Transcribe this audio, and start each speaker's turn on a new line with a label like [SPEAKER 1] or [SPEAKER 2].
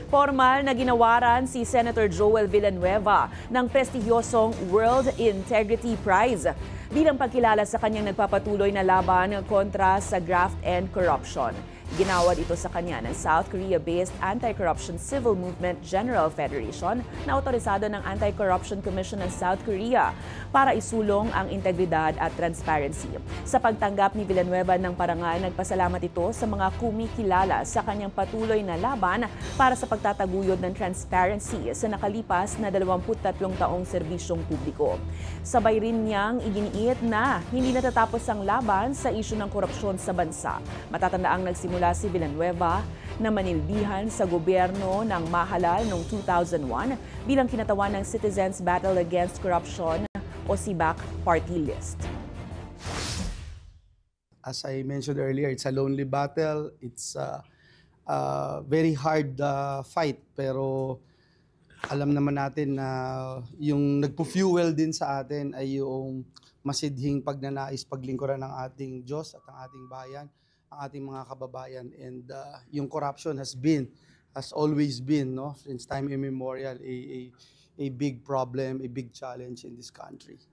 [SPEAKER 1] Formal na ginawaran si Senator Joel Villanueva ng prestigyosong World Integrity Prize bilang pagkilala sa kanyang nagpapatuloy na laban kontra sa graft and corruption. Ginawad ito sa kanya ng South Korea-based Anti-Corruption Civil Movement General Federation na otorisado ng Anti-Corruption Commission ng South Korea para isulong ang integridad at transparency. Sa pagtanggap ni Villanueva ng parangal, nagpasalamat ito sa mga kumikilala sa kanyang patuloy na laban para sa pagtataguyod ng transparency sa nakalipas na 23 taong serbisyong publiko. Sabay rin niyang iginiit na hindi natatapos ang laban sa isyu ng korupsyon sa bansa. Matatandaang nagsimula si Villanueva na manilbihan sa gobyerno ng Mahalal noong 2001 bilang kinatawan ng Citizens Battle Against Corruption o CBAC party list.
[SPEAKER 2] As I mentioned earlier, it's a lonely battle. It's a very hard fight, pero alam naman natin na yung nagpo-fuel din sa atin ay yung masidhing pagnanais paglingkuran ng ating Diyos at ang ating bayan, ang ating mga kababayan. And yung corruption has always been, no, since time immemorial, a big problem, a big challenge in this country.